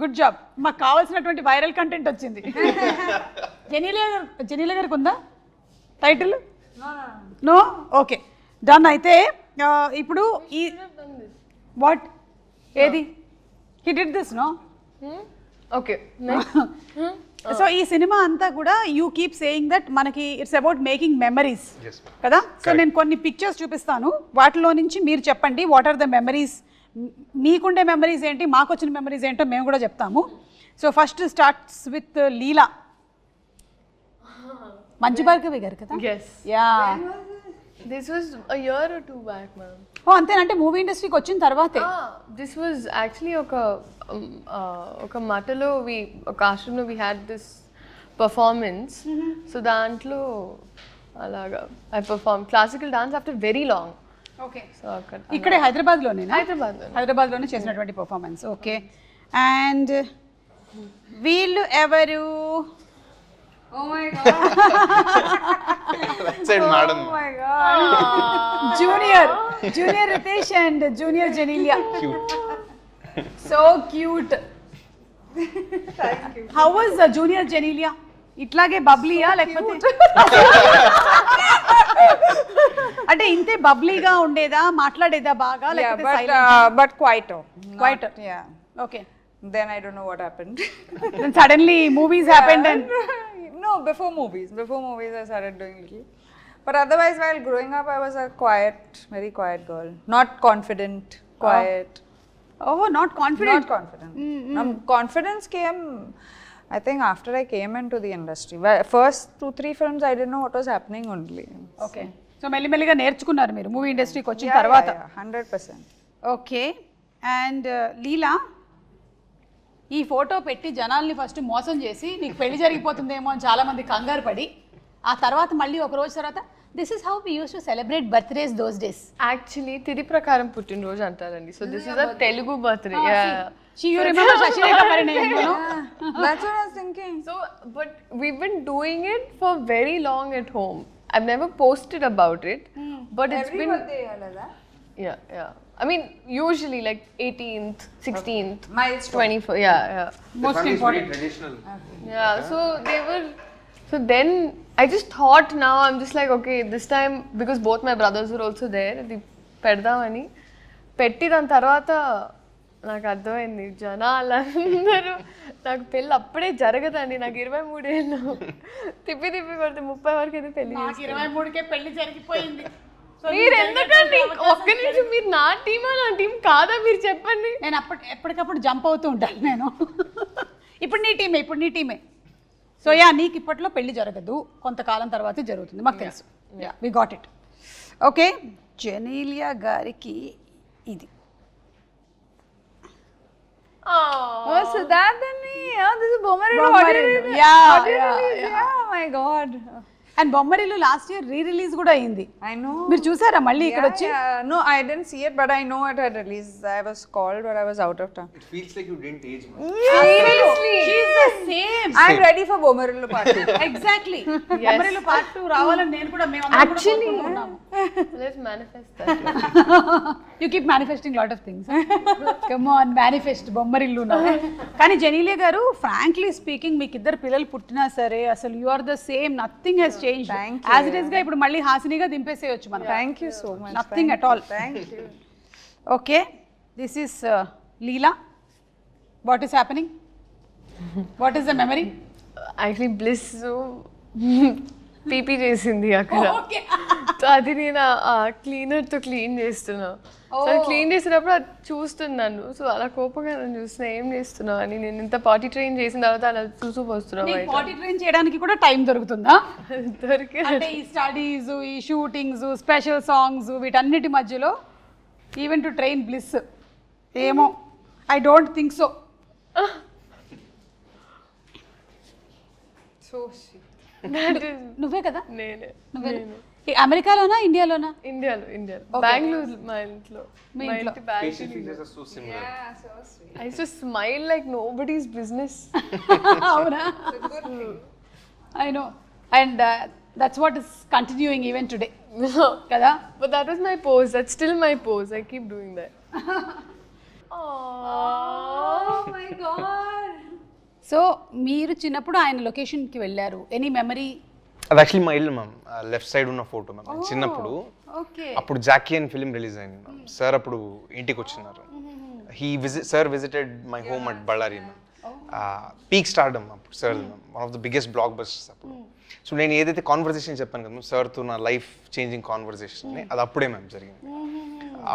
Good job. మాకు కావాల్సినటువంటి వైరల్ కంటెంట్ వచ్చింది. జెనీలియా గారికి ఉందా టైటిల్? నో. Okay, done. అయితే ఇప్పుడు ఈ వాట్ ఏది he did this no? Okay. So ఈ సినిమా అంతా కూడా యూ కీప్ సేయింగ్ దట్ మనకి ఇట్స్ అబౌట్ మేకింగ్ మెమరీస్ కదా. సో నేను కొన్ని పిక్చర్స్ చూపిస్తాను, వాటిలో నుంచి మీరు చెప్పండి వాట్ ఆర్ ద మెమరీస్, మీకుండే మెమరీస్ ఏంటి, మాకు వచ్చిన మెమరీస్ ఏంటో మేము కూడా చెప్తాము. So first starts with Leela. Manchu Bhargavi garu కదా? Yes. యా. This was a year or two back, ma'am. ఓ అంతేనంటే మూవీ ఇండస్ట్రీకి వచ్చిన తర్వాతే. This was actually ఒక మటలో ఒక ఆశ్రమంలో we had this performance. So దాంట్లో అలాగా I performed classical dance after very long. Okay. So అక్కడ ఇక్కడే హైదరాబాద్లోనేనా? హైదరాబాద్లో చేసినటువంటి పర్ఫార్మెన్స్. ఓకే. అండ్ వీళ్ళు ఎవరు? Oh my god. That's it, madam. Oh my god. Junior Ritesh and Junior Genelia. Cute. So cute. Thank you. How was Junior Genelia? ఇట్లాగే బబ్లీయా లేకపోతే అంటే ఇంతే బబ్లీగా ఉండేదా, మాట్లాడేదా బాగా లేకపోతే but quieter. Quieter. Yeah. Okay. Then I don't know what happened. Then suddenly movies happened and no, before movies I started doing little. But otherwise while growing up I was a very quiet girl. Not confident, quiet. oh, not confident. Not confident. Confidence came I think after I came into the industry. First 2-3 films I didn't know what was happening only. Okay. So మెల్లిమెల్లిగా నేర్చుకున్నారు మీరు movie ఇండస్ట్రీకి వచ్చిన తర్వాత. 100%. Okay. And లీలా, ఈ photo పెట్టి జనాల్ని first మోసం చేసి నీకు పెళ్లి జరిగిపోతుందేమో అని చాలా మంది కంగారు పడి, ఆ తర్వాత మళ్ళీ ఒక రోజు తర్వాత this is how we use to celebrate birthdays those days. యాక్చువల్లీ తిథి ప్రకారం పుట్టినరోజు అంటారండి. So this is a Telugu birthday. You remember Shashireka Parinayam, you know? That's what I was thinking. So, but we've been doing it for very long at home. I've never posted about it, but it's Every been birthday halala. yeah. I mean, usually like 18th, 16th, Milestone. 24th. Yeah. Most important. Traditional. Yeah. So they were. So then I just thought now I'm just like okay, this time because both my brothers were also there. The పెడదామని పెట్టి దాని తర్వాత నాకు అర్థమైంది జనాలందరూ నాకు పెళ్ళి అప్పుడే జరగదండి. నాకు 23 ఏళ్ళు తిప్పి కొడితే 30 వరకు అయితే పెళ్లి. 23కే పెళ్లి జరిగిపోయింది. మీరు ఎందుకండి ఒక్క నిమిషం, మీరు నా టీమా నా టీం కాదా మీరు చెప్పండి. నేను ఎప్పటికప్పుడు జంప్ అవుతూ ఉంటాను నేను. ఇప్పుడు నీ టీమే. సో యా, నీకు ఇప్పట్లో పెళ్లి జరగదు, కొంతకాలం తర్వాత జరుగుతుంది, మాకు తెలుసు. Yeah, we got it. Okay. Genelia గారికి ఇది. Oh, so that then me. Oh, this is Bommarillu. Yeah. Oh my god. And Bommarillu last year re-release కూడా అయింది. I know. మీరు చూసారా మళ్ళీ ఇక్కడ వచ్చి? No, I didn't see it, but I know it had released. I was called, but I was out of town. It feels like you didn't age much. Seriously, she's the same. I'm ready for Bommarillu part 2. Exactly. Bommarillu part 2 రావాలని నేను కూడా Actually, let's manifest that. You keep manifesting lot of things. Come on, manifest Bommarillu now. కానీ జెనీలియా గారు, frankly speaking, మీకు ఇద్దరు పిల్లలు పుట్టినా సరే అసలు you are the same. Nothing has changed. As it is గా ఇప్పుడు మళ్ళీ హాసినిగా దింపేసేయచ్చు మనం. Thank you so much. Nothing at all. Thank you. Okay, this is Leela. What is happening? What is the memory? Actually, Bliss PP చేసింది అక్కడ. Okay. So అది నేను క్లీనర్తో clean చేస్తున్నా. So clean చేసినప్పుడు అది చూస్తున్నాను. సో అలా కోపంగా నన్ను చూస్తున్నా, ఏం చేస్తున్నావు అని. నేను ఇంత పార్టీ ట్రైన్ చేసిన తర్వాత అలా చూస్తూ వస్తున్నా. పార్టీ ట్రైన్ చేయడానికి కూడా టైం దొరుకుతుందా? దొరికే అంటే ఈ స్టడీస్, ఈ షూటింగ్స్, స్పెషల్ సాంగ్స్, వీటన్నిటి మధ్యలో ఈవెన్ టు ట్రైన్ బ్లిస్, ఏమో I don't think so. So sweet. నువ్వే కదా? నేనే. అమెరికాలోనా ఇండియాలోనా? ఇండియాలో బెంగళూరు. మా ఇంట్లో Facial features are so similar. Yeah, so sweet. I used to smile like nobody's business. అవునా? It's a good thing. I know. And that's what is continuing even today కదా. But that was my pose. That's still my pose. I keep doing that. Oh my god. So మీరు చిన్నప్పుడు ఆయన లొకేషన్కి వెళ్ళారు, any memory? అది actually మా ఇల్లు ma'am, left side ఉన్న ఫోటో మ్యామ్. చిన్నప్పుడు ఓకే. అప్పుడు జాకీ అని ఫిలిం రిలీజ్ అయింది మ్యామ్. సార్ అప్పుడు ఇంటికి వచ్చినారు. Sir visited my home at Ballari ma'am. Peak stardom అప్పుడు sir ma'am, one of the biggest blockbusters అప్పుడు. సో నేను ఏదైతే కాన్వర్సేషన్ చెప్పాను కదా మ్యామ్, సార్తో నా లైఫ్ చేంజింగ్ కాన్వర్సేషన్ అని, అది అప్పుడే మ్యామ్ జరిగింది.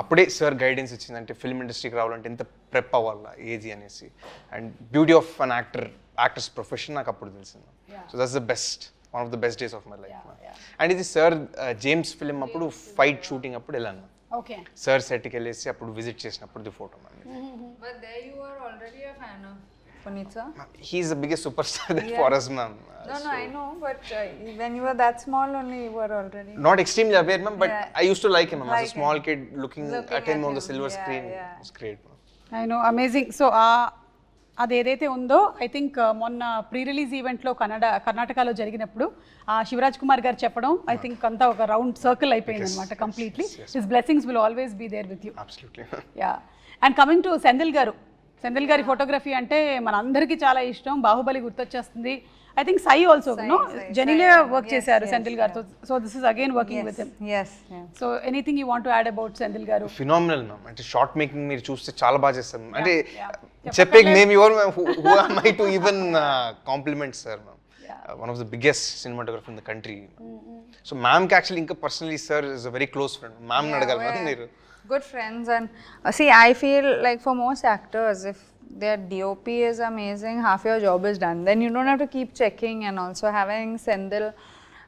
అప్పుడే సార్ గైడెన్స్ ఇచ్చిందంటే ఫిల్మ్ ఇండస్ట్రీకి రావాలంటే ఎంత ప్రెప్ అవ్వాలా ఏది అనేసి, and beauty of an actors profession నాకు అప్పుడు తెలిసింది. So that's the best, one of the best days of my life. And ఇది సార్ జేమ్స్ ఫిలిం అప్పుడు ఫైట్ షూటింగ్ అప్పుడు వెళ్ళాను. ఓకే. సార్ సెట్కి వెళ్ళేసి అప్పుడు విజిట్ చేసినప్పుడు the photo ma'am. But there you were already a fan of Puneet sir? He's the biggest superstar there for us, ma'am. No, I know, but when you were that small only, you were already. Not extremely aware, ma'am, but Yeah. I used to like him, ma'am. As a Like small kid, looking at him at on the him. silver Yeah, screen, yeah. it was great, ma'am. I know, amazing. So అది ఏదైతే ఉందో, I think మొన్న pre release ఈవెంట్లో కర్ణాటకలో జరిగినప్పుడు శివరాజ్ కుమార్ గారు చెప్పడం, I think అంతా ఒక రౌండ్ సర్కిల్ అయిపోయింది అనమాట completely. His blessings will always be there with you. Absolutely. Yeah. And coming to Senthil garu, Senthil గారి ఫోటోగ్రఫీ అంటే మన అందరికీ చాలా ఇష్టం. బాహుబలి గుర్తొచ్చేస్తుంది. I think Sye also Genelia work చేశారు Senthil garu. So this is again working with him. Yes. So anything you want to add about Senthil garu? Phenomenal, ma'am. అంటే short making మీరు చూస్తే చాలా బాగా చేస్తారు, ma'am. అంటే చెప్పేకి మేము ఎవరు, who am I to even compliment sir, ma'am. One of the biggest cinematographer in the country. So ma'am ki actually inka personally sir is a very close friend. Ma'am ni adagalu, ma'am మీరు. Good friends. And see, I feel like for most actors, if their DOP is amazing, half your job is done. Then you don't have to keep checking. And also having Sendil,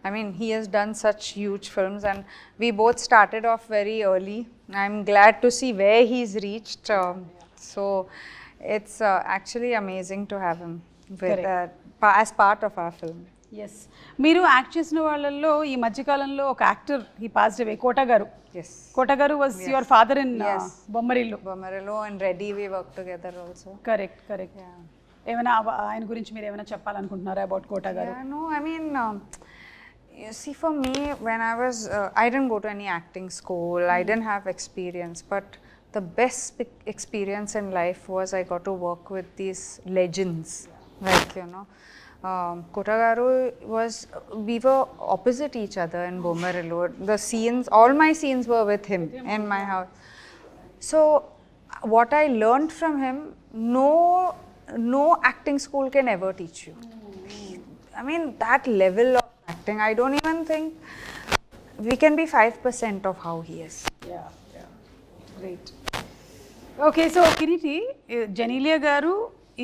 I mean, he has done such huge films, and we both started off very early. I'm glad to see where he's reached. So it's actually amazing to have him with, as part of our film. Yes. మీరు act చేసిన వాళ్ళల్లో ఈ మధ్యకాలంలో ఒక actor he passed away, Kota గారు. Yes. Kota గారు was your father in Bommarillu. Bomarillo and Reddy, we worked together also. Correct, correct. ఏమైనా ఆయన గురించి మీరు ఏమైనా చెప్పాలనుకుంటున్నారా అబౌట్ కోట గారు? Yeah, no, I mean, you see, for me, when I was, I didn't go to any acting school, I didn't have experience, but the best experience in life was I got to work with these legends, like, you know, Kota garu was, we were opposite each other in Bomarillo. The scenes, all my scenes were with him in my house. So what I learned from him, no acting school can ever teach you. I mean, that level of acting, I don't even think we can be 5% of how he is. Yeah, great. ఓకే. So Kireeti, Genelia గారు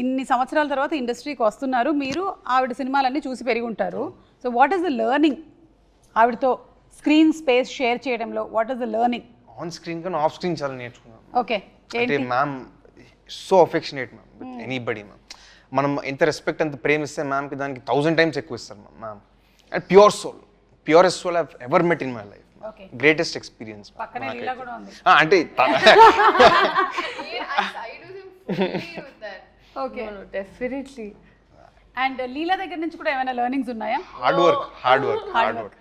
ఇన్ని సంవత్సరాల తర్వాత ఇండస్ట్రీకి వస్తున్నారు. మీరు ఆవిడ సినిమాలన్నీ చూసి పెరిగి ఉంటారు. So what is the learning ఆవిడతో స్క్రీన్ స్పేస్ షేర్ చేయడంలో? What is the learning? On screen కన్నా ఆఫ్ స్క్రీన్ చాలా నేర్చుకున్నాను. ఓకే. అంటే ma'am so affectionate ma'am with anybody ma'am. మనం ఎంత రెస్పెక్ట్ అంత ప్రేమిస్తే మ్యామ్కి దానికి 1000 times ఎక్కువ ఇస్తారు ma'am. And purest soul I ever met in my life. Greatest experience. పక్కనే లీలా కూడా ఉంది. అంటే ఓకే, Definitely. అండ్ లీలా దగ్గర నుంచి కూడా ఏమైనా లెర్నింగ్స్ ఉన్నాయా? Hard work.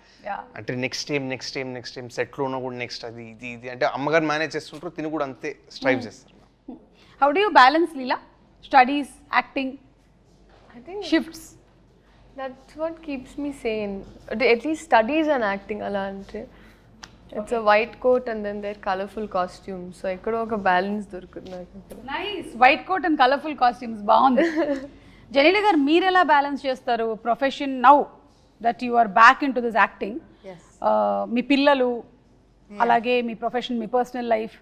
అంటే నెక్స్ట్ టైం సెట్లో ఉన్న కూడా నెక్స్ట్ అది ఇది అంటే అమ్మగారు మేనేజ్ చేస్తుంటారు, తిని కూడా అంతే స్ట్రైవ్ చేస్తారు. How do you balance Leela studies, acting, I think shifts? that's what keeps me sane. At least studies and acting ala ante. It's a white coat and then they're colorful costumes. So ikkada oka balance dorukundi naku. Nice. White coat and colourful costumes బాగుంది. జెనీలియా గారు, మీరు ఎలా balance చేస్తారు profession now that you are back in to this acting? మీ పిల్లలు, అలాగే మీ profession, మీ personal life?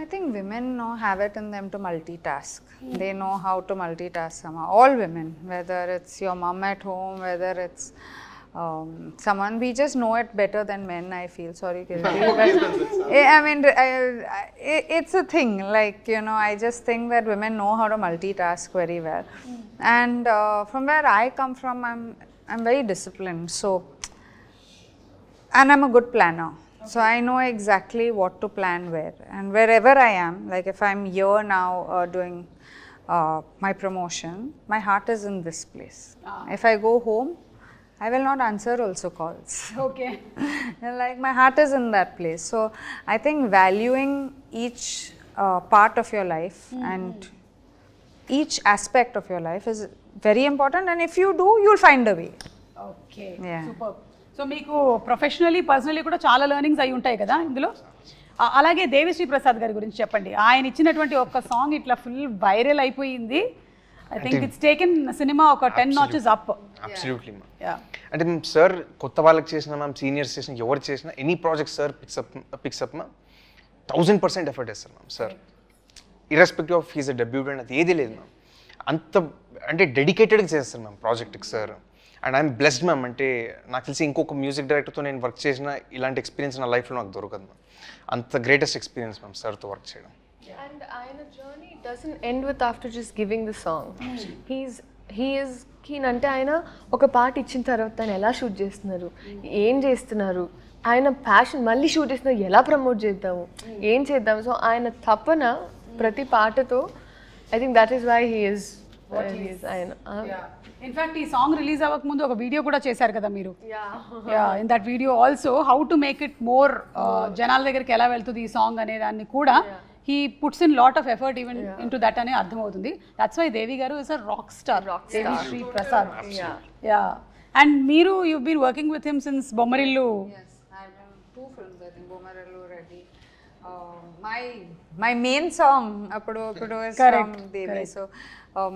I think women have it in them to multitask. They know how to multitask somehow. All women, whether it's your mom at home, whether it's someone, we just know it better than men, I feel. Sorry, Kirti. I mean, it's a thing. Like, you know, I just think that women know how to multitask very well. And from where I come from, I'm very disciplined. So, and I'm a good planner. So I know exactly what to plan where, and wherever I am, like if I'm here now doing my promotion, my heart is in this place. If I go home, I will not answer also calls. Okay Like my heart is in that place. So I think valuing each part of your life and each aspect of your life is very important. And if you do, you'll find a way. Okay Yeah. Super. So మీకు professionally personally కూడా చాలా learnings అయి ఉంటాయి కదా ఇందులో. అలాగే దేవిశ్రీ ప్రసాద్ గారి గురించి చెప్పండి. ఆయన ఇచ్చినటువంటి ఒక సాంగ్ ఇట్లా ఫుల్ వైరల్ అయిపోయింది. I think it's taken cinema ఒక 10 notches up. Absolutely ma'am. Yeah అంటే మేము సార్ కొత్త వాళ్ళకి చేసిన మ్యామ్, సీనియర్స్ చేసిన ఎవరు చేసినా any project sir picks up ma'am 1000% effort వేస్తారు ma'am sir. Irrespective of he's a debutant అది ఏది లేదు మ్యామ్. అంత అంటే డెడికేటెడ్గా చేస్తారు మ్యామ్ ప్రాజెక్ట్కి sir. And I'm blessed ma'am. అంటే నాకు తెలిసి ఇంకొక మ్యూజిక్ డైరెక్టర్తో నేను వర్క్ చేసిన ఇలాంటి ఎక్స్పీరియన్స్ నా లైఫ్లో నాకు దొరకదు మ్యామ్. అంత గ్రేటెస్ట్ ఎక్స్పీరియన్స్ మ్యామ్ సార్తో వర్క్ చేయడం. And ఆయన journey doesn't end with after just giving the song. He is keen అంటే ఆయన ఒక పాట ఇచ్చిన తర్వాత తను ఎలా షూట్ చేస్తున్నారు, ఏం చేస్తున్నారు, ఆయన ప్యాషన్ మళ్ళీ షూట్ చేస్తున్నారు, ఎలా ప్రమోట్ చేద్దాము, ఏం చేద్దాము. సో ఆయన తపన ప్రతి పాటతో I think that is why he is ఆయన. ఇన్ఫాక్ట్ ఈ సాంగ్ రిలీజ్ అవ్వక ముందు ఒక వీడియో కూడా చేశారు కదా మీరు. In that video also how to make it more జనాల దగ్గరికి ఎలా వెళ్తుంది ఈ సాంగ్ అనే దాన్ని కూడా he puts in lot of effort even into that ane ardham avuthundi. That's why Devi garu is a rock star. Devi Sri Prasad. Yeah. And Meeru, you've been working with him since Bommarillu. Yes, I've done 2 films, I think, Bommarillu, Reddy. My main song appudu is from Devi. So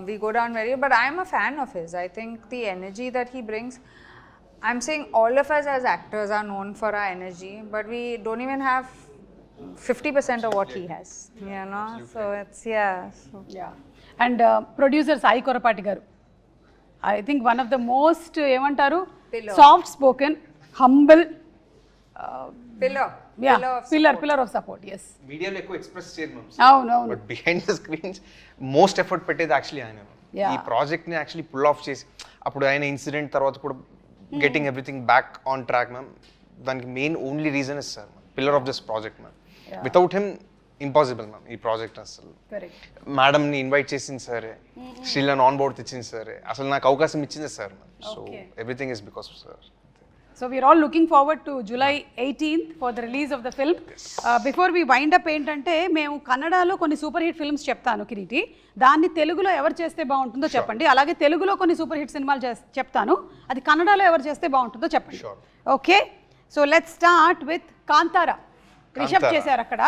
we go down very, but I am a fan of his. I think the energy that he brings, I'm saying all of us as actors are known for our energy, but we don't even have 50% of what he has, you know. So it's And producer Sai Korapati garu, I think one of the most emantaru soft spoken, humble pillar of support. Yes, మీడియాలో ఎక్కువ express చేయరు ma'am. అవును but behind the screens most effort పెట్టేది actually ఆయన. ఈ ప్రాజెక్ట్ని actually pull off చేసి అప్పుడు ఆయన ఇన్సిడెంట్ తర్వాత కూడా getting everything back on track ma'am. దానికి main only reason is sir pillar of this project ma'am. Without him impossible ma'am ఈ ప్రాజెక్ట్. అసలు మేడంని ఇన్వైట్ చేసింది సరే, శ్రీలను ఆన్ బోర్డ్ తెచ్చింది సరే, అసలు నాకు అవకాశం ఇచ్చింది sir ma'am. So everything is because of sir. So we are all looking forward to July 18th for the release of the film. Before we wind up ఏంటంటే మేము కన్నడలో కొన్ని సూపర్ హిట్ ఫిల్మ్స్ చెప్తాను కిరీటి, దాన్ని తెలుగులో ఎవరు చేస్తే బాగుంటుందో చెప్పండి. అలాగే తెలుగులో కొన్ని సూపర్ హిట్ సినిమాలు చెప్తాను, అది కన్నడలో ఎవరు చేస్తే బాగుంటుందో చెప్పండి. Okay, so let's start with Kantara. Rishab చేశారు అక్కడ.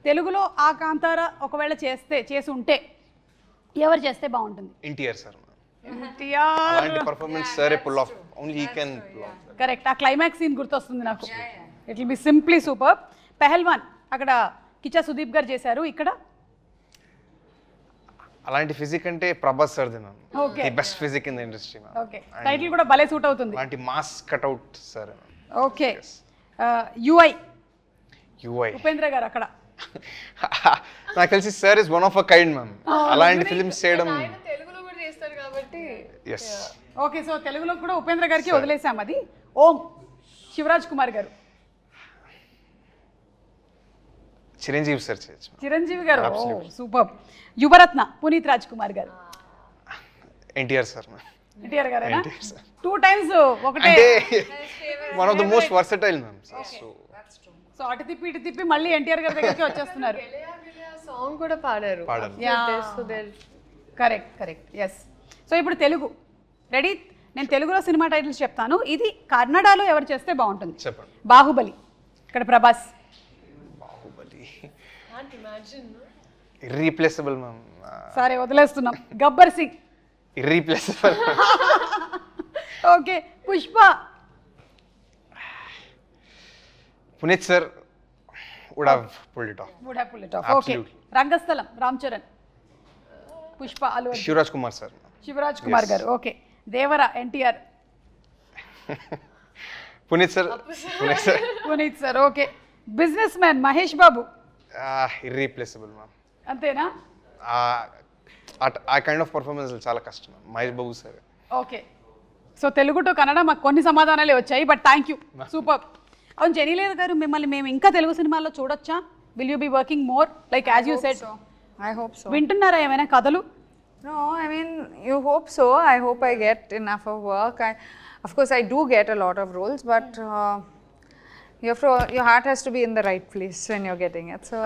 తెలుగులో ఆ కాంతారా ఒకవేళ చేసి ఉంటే ఎవరు చేస్తే బాగుంటుంది? ఎన్టీఆర్ సార్. ఎన్టీఆర్ అలాంటి పర్ఫార్మెన్స్ సరే pull off only he can pull off. Correct, ఆ క్లైమాక్స్ సీన్ గుర్తొస్తుంది నాకు. It will be simply super. Pehlwaan అక్కడ కిచ్చా సుదీప్ గారు చేశారు. ఇక్కడ అలాంటి ఫిజిక్ అంటే Prabhas sir the ma'am. The best physique in the industry ma'am. Okay, title కూడా భలే సూట్ అవుతుంది. అలాంటి mass cutout sir. Okay, UI Upendra గారు అక్కడ. నాకు తెలిసి sir is one of a kind ma'am. అలాంటి ఫిల్మ్స్ చేయడం తెలుగులో కూడా చేస్తారు కాబట్టి. ఎస్. ఓకే, సో తెలుగులో కూడా ఉపేంద్ర గారికి వదిలేసాం అది. ఓం శివరాజ్ కుమార్ గారు. చిరంజీవి సార్ చేయొచ్చు. చిరంజీవి గారు సూపర్. యువరత్న పునీత్ రాజ్ కుమార్ గారు. ఎన్టీఆర్ సార్. ఎన్టీఆర్ గారేనా? 2 times ఒకటే. అంటే one of the most versatile ma'am. So అటు తిప్పి ఇటు తిప్పి మళ్ళీ ఎన్టీఆర్ గారి దగ్గరికి వచ్చేస్తున్నారు. సాంగ్ కూడా పాడారు. కరెక్ట్. ఎస్. సో ఇప్పుడు తెలుగు రెడీ. నేను తెలుగులో సినిమా టైటిల్స్ చెప్తాను, ఇది కన్నడలో ఎవరు చేస్తే బాగుంటుంది? చెప్పండి. బాహుబలి, ఇక్కడ ప్రభాస్. Baahubali irreplaceable ma'am. సరే వదిలేస్తున్నాం. Gabbar Singh. Irreplaceable. Okay, Pushpa. Puneeth sir would have pulled it off. Okay, Rangasthalam Ram Charan. Pushpa Allu Arjun. Shivaraj Kumar sir. Shivaraj Kumar garu. Okay, Devara NTR. Puneeth sir. Puneeth sir. Okay, businessman Mahesh Babu. Irreplaceable ma'am. అంతేనా? ఆ కైండ్ ఆఫ్ పర్ఫార్మెన్స్ చాలా కష్టం Mahesh Babu sir. Okay, so Telugu to Kannada మాకు కొన్ని సమాధానాలే వచ్చాయి, బట్ థ్యాంక్ యూ, సూపర్. అవును, జెనీలేర్ గారు, మిమ్మల్ని మేము ఇంకా తెలుగు సినిమాల్లో చూడొచ్చా? Will you be working more like as you said? I hope so. వింటున్నారా ఏమైనా కథలు? No, I mean, you hope so. I hope I get enough of work. of course I do get a lot of roles, but your heart has to be in the right place when you're getting it. So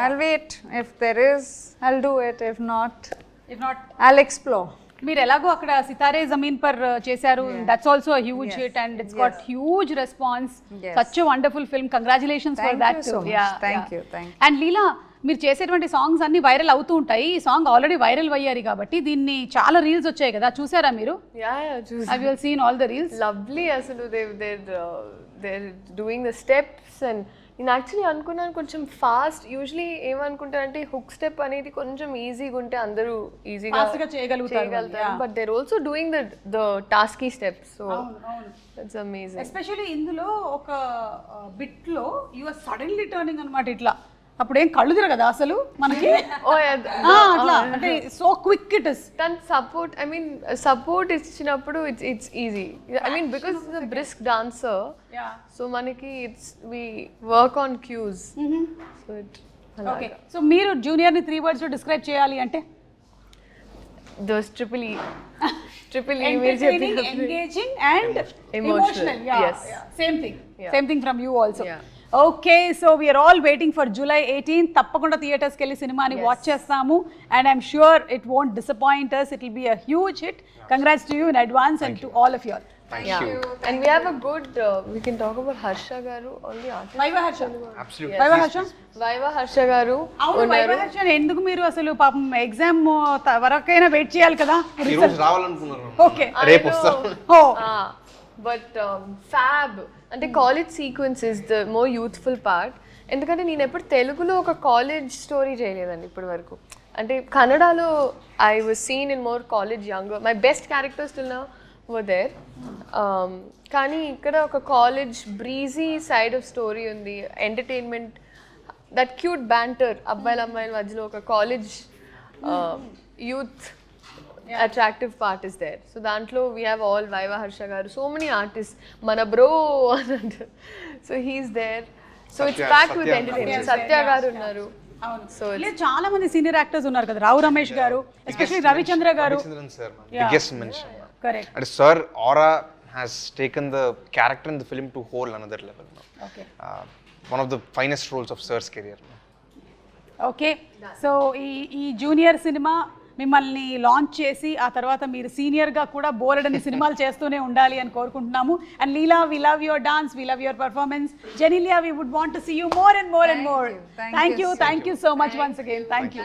I'll wait. If there is, I'll do it. If not, I'll explore. మీరు ఎలాగో అక్కడ సితారే జమీన్ పర్ చేశారు, that's also a huge hit and it's got huge response. Such a wonderful film, congratulations for that. Thank you. And Leela, మీరు చేసేటువంటి songs అన్ని viral అవుతూ ఉంటాయి. ఈ సాంగ్ ఆల్రెడీ వైరల్ అయ్యారు కాబట్టి దీన్ని చాలా రీల్స్ వచ్చాయి కదా, చూసారా మీరు? Have you seen all the reels? Lovely అసలు they're doing the steps and నేను యాక్చువల్లీ అనుకున్నాను కొంచెం ఫాస్ట్. యూజువలీ ఏమనుకుంటారంటే హుక్ స్టెప్ అనేది కొంచెం ఈజీగా ఉంటే అందరూ ఈజీగా చేయగలుగుతారు, but they're also doing the tasky steps. So that's amazing. Especially ఇందులో ఒక బిట్ లో యు ఆర్ సడన్లీ టర్నింగ్ అన్నమాట ఇట్లా, అప్పుడు ఏం కళ్ళు తిరగదా అసలు మనకి? అట్లా అంటే సో క్విక్ ఇట్ ఇస్. దాని సపోర్ట్, ఐ మీన్ సపోర్ట్ ఇచ్చినప్పుడు it's easy. I mean because it's a brisk dancer, so మనకి it's we work on cues. So it okay. So మీరు జూనియర్ ని 3 words లో డిస్క్రైబ్ చేయాలి అంటే? Those triple E entertaining, engaging and emotional. Yes, same thing from you also. Okay, so we are all waiting for July 18th. తప్పకుండా theatres కి వెళ్ళి సినిమాని watch చేస్తాము, and I'm sure it won't disappoint us. It will be a huge hit. Congrats to you in advance and to all of you all. Thank you. And we have a good we can talk about Harsha garu, all the artists. Vaiva Harsha. Absolutely. Vaiva Harsha garu. అవును, Vaiva Harsha ఎందుకు మీరు అసలు పాపం exam వరకైనా wait చేయాలి కదా? ఈ రోజు రావాలనుకున్నారు. ఓకే, రేపు వస్తారు. బట్ fab అంటే college sequence is the more youthful part. ఎందుకంటే నేను ఎప్పుడు తెలుగులో ఒక కాలేజ్ స్టోరీ చేయలేదండి ఇప్పటి వరకు. అంటే కన్నడలో I was seen in more college younger, my best characters till now were there. కానీ ఇక్కడ ఒక college breezy side of story ఉంది, ఎంటర్టైన్మెంట్, దట్ క్యూట్ బ్యాంటర్ అబ్బాయిల అమ్మాయిల మధ్యలో ఒక college youth attractive part is there. So dantlo we have all Vaiva Harsha garu, so many artists, mana bro so he's there. So it's packed with entertainment. Satya garu unnaru. So ile chaala mandi senior actors unnaru kada, Rao Ramesh garu, especially Ravichandra garu. Ravichandran sir, biggest mention. Correct. And sir aura has taken the character in the film to whole another level now. Okay. One of the finest roles of sir's career. Okay, so ఈ junior cinema మిమ్మల్ని launch చేసి ఆ తర్వాత మీరు సీనియర్గా కూడా బోలెడని సినిమాలు చేస్తూనే ఉండాలి అని కోరుకుంటున్నాము. And Leela, we love your dance, we love your performance. Genelia, we would want to see you more and more and more. Thank you so much once again. Thank you.